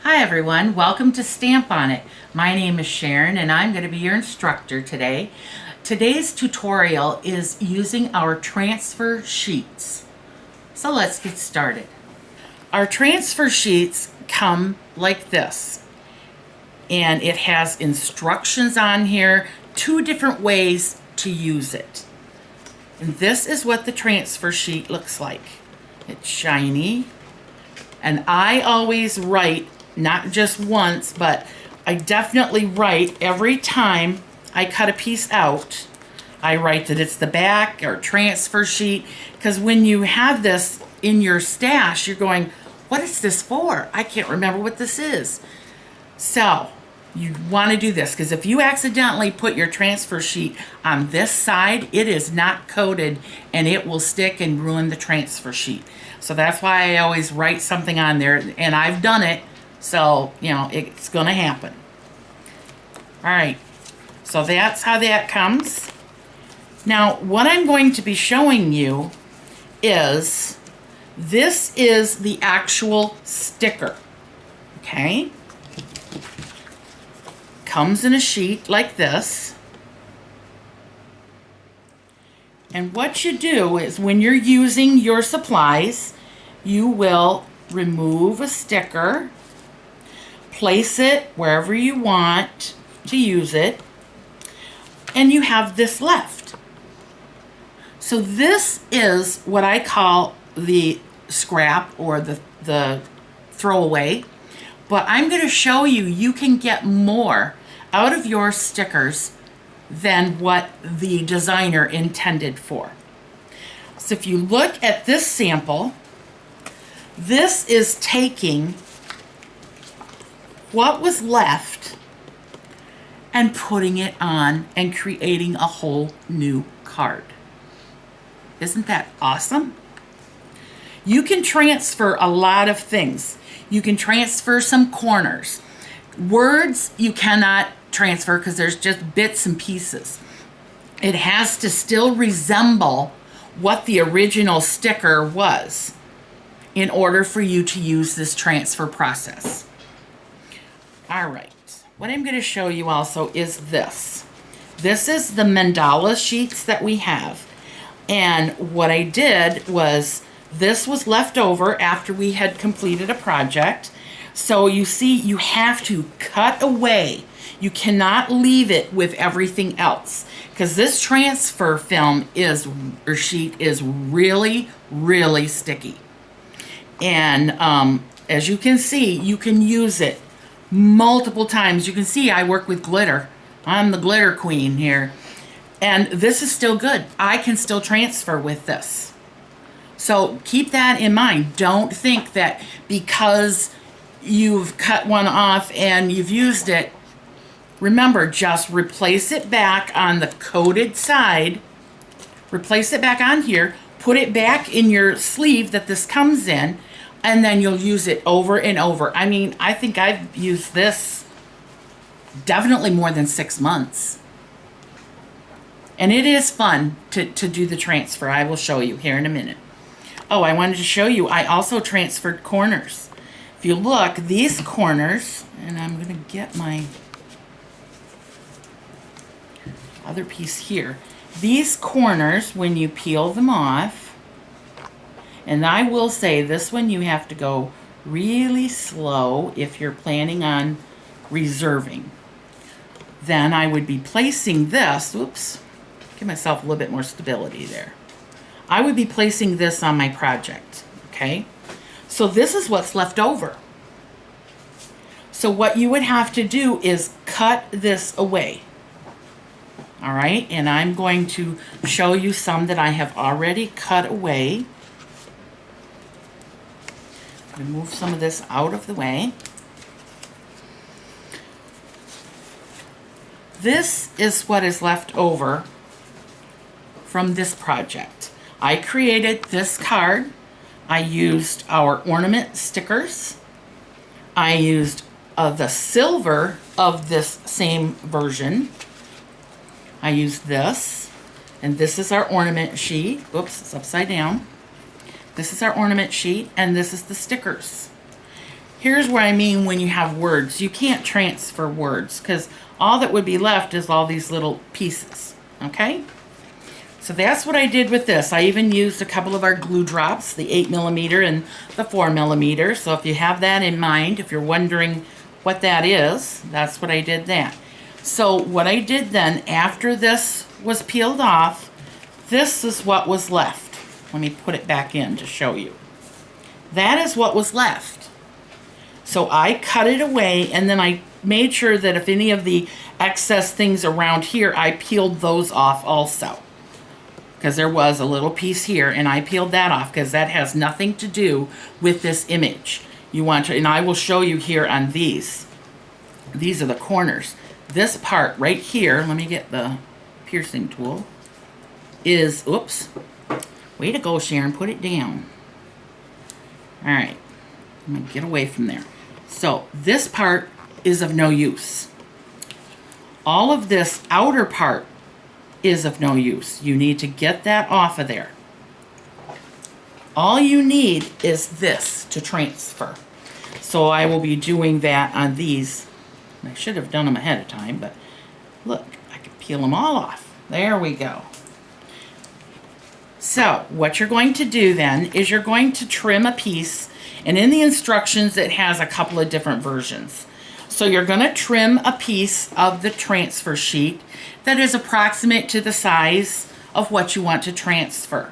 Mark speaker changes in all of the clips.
Speaker 1: Hi everyone, welcome to Stamp On It. My name is Sharon and I'm going to be your instructor today. Today's tutorial is using our transfer sheets. So let's get started. Our transfer sheets come like this, and it has instructions on here, two different ways to use it. And this is what the transfer sheet looks like. It's shiny, and I always write, not just once, but I definitely write every time I cut a piece out. I write that it's the back or transfer sheet, because when you have this in your stash, you're going, what is this for? I can't remember what this is. So you want to do this, because if you accidentally put your transfer sheet on this side, it is not coated and it will stick and ruin the transfer sheet. So that's why I always write something on there, and I've done it, so you know it's gonna happen. All right, so that's how that comes. Now what I'm going to be showing you is, this is the actual sticker. Okay, comes in a sheet like this. And what you do is, when you're using your supplies, you will remove a sticker, place it wherever you want to use it, and you have this left. So this is what I call the scrap, or the throwaway. But I'm going to show you, you can get more out of your stickers than what the designer intended for. So if you look at this sample, this is taking what was left and putting it on and creating a whole new card. Isn't that awesome? You can transfer a lot of things. You can transfer some corners. Words you cannot transfer because there's just bits and pieces. It has to still resemble what the original sticker was in order for you to use this transfer process. All right, what I'm going to show you also is this. This is the mandala sheets that we have. And what I did was, this was left over after we had completed a project. So you see, you have to cut away. You cannot leave it with everything else, because this transfer film or sheet is really, really sticky. And as you can see, you can use it multiple times. You can see I work with glitter. I'm the glitter queen here. And this is still good. I can still transfer with this. So keep that in mind. Don't think that because you've cut one off and you've used it, remember, just replace it back on the coated side. Replace it back on here. Put it back in your sleeve that this comes in, and then you'll use it over and over. I mean, I think I've used this definitely more than 6 months. And it is fun to do the transfer. I will show you here in a minute. Oh, I wanted to show you, I also transferred corners. If you look, these corners, and I'm going to get my other piece here. These corners, when you peel them off, and I will say this one you have to go really slow if you're planning on reserving. Then I would be placing this, oops, give myself a little bit more stability there. I would be placing this on my project, okay? So this is what's left over. So what you would have to do is cut this away. All right, and I'm going to show you some that I have already cut away. Remove some of this out of the way. This is what is left over from this project. I created this card. I used our ornament stickers. I used the silver of this same version. I used this, and this is our ornament sheet. Oops, it's upside down. This is our ornament sheet, and this is the stickers. Here's what I mean when you have words. You can't transfer words because all that would be left is all these little pieces, okay? So that's what I did with this. I even used a couple of our glue drops, the 8mm and the 4mm. So if you have that in mind, if you're wondering what that is, that's what I did that. So what I did then, after this was peeled off, this is what was left. Let me put it back in to show you. That is what was left. So I cut it away, and then I made sure that if any of the excess things around here, I peeled those off also. Because there was a little piece here, and I peeled that off because that has nothing to do with this image. You want to, and I will show you here on these. These are the corners. This part right here, let me get the piercing tool, is, oops, way to go, Sharon, put it down. All right, I'm gonna get away from there. So this part is of no use. All of this outer part is of no use. You need to get that off of there. All you need is this to transfer. So I will be doing that on these. I should have done them ahead of time, but look, I can peel them all off. There we go. So what you're going to do then is you're going to trim a piece, and in the instructions it has a couple of different versions. So you're going to trim a piece of the transfer sheet that is approximate to the size of what you want to transfer.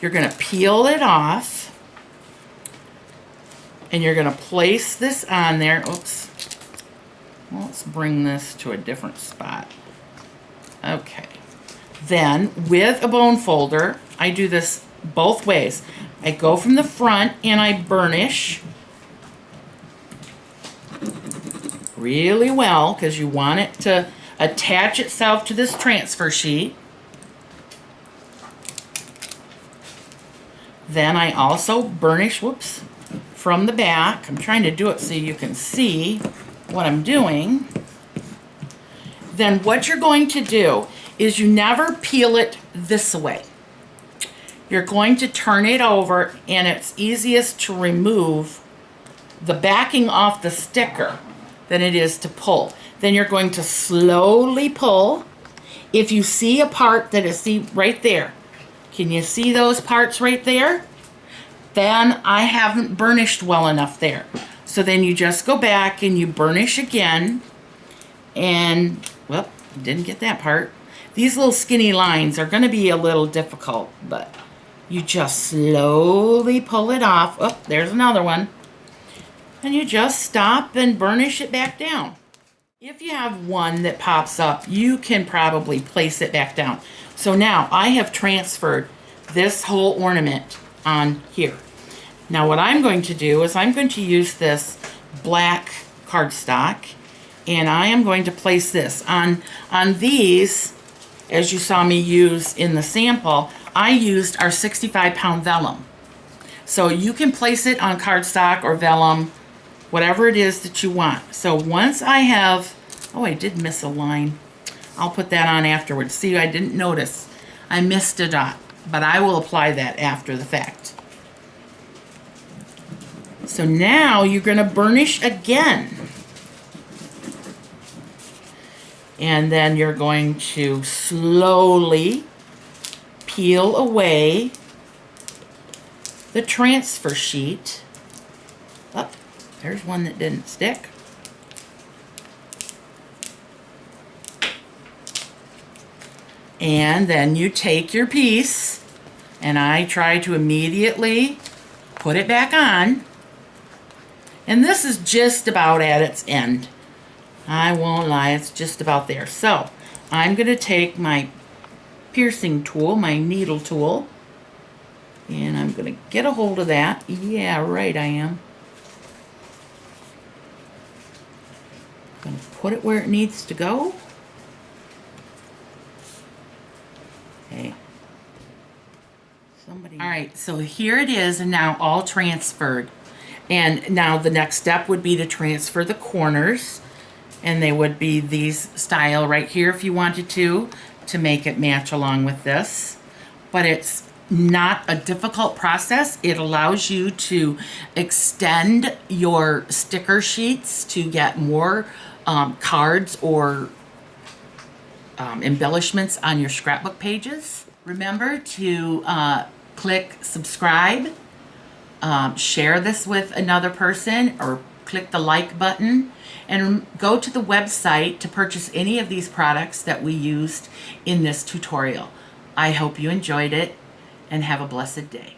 Speaker 1: You're going to peel it off, and you're going to place this on there. Oops. Well, let's bring this to a different spot. Okay. Then, with a bone folder, I do this both ways. I go from the front and I burnish really well because you want it to attach itself to this transfer sheet. Then I also burnish, whoops, from the back. I'm trying to do it so you can see what I'm doing. Then what you're going to do is you never peel it this way. You're going to turn it over, and it's easiest to remove the backing off the sticker than it is to pull. Then you're going to slowly pull. If you see a part that is, see right there, can you see those parts right there? Then I haven't burnished well enough there. So then you just go back and you burnish again, and, well, didn't get that part. These little skinny lines are going to be a little difficult, but you just slowly pull it off. Oh, there's another one. And you just stop and burnish it back down. If you have one that pops up, you can probably place it back down. So now I have transferred this whole ornament on here. Now what I'm going to do is I'm going to use this black cardstock, and I am going to place this on these. As you saw me use in the sample, I used our 65-pound vellum. So you can place it on cardstock or vellum, whatever it is that you want. So once I have, oh, I did miss a line. I'll put that on afterwards. See, I didn't notice. I missed a dot, but I will apply that after the fact. So now you're going to burnish again. And then you're going to slowly peel away the transfer sheet. Oh, there's one that didn't stick. And then you take your piece, and I try to immediately put it back on. And this is just about at its end. I won't lie, it's just about there. So I'm going to take my piercing tool, my needle tool, and I'm going to get a hold of that. Yeah, right, I am. I'm going to put it where it needs to go. Okay. All right, so here it is, and now all transferred. And now the next step would be to transfer the corners, and they would be these style right here if you wanted to make it match along with this. But it's not a difficult process. It allows you to extend your sticker sheets to get more cards or embellishments on your scrapbook pages. Remember to click subscribe, share this with another person, or click the like button, and go to the website to purchase any of these products that we used in this tutorial. I hope you enjoyed it, and have a blessed day.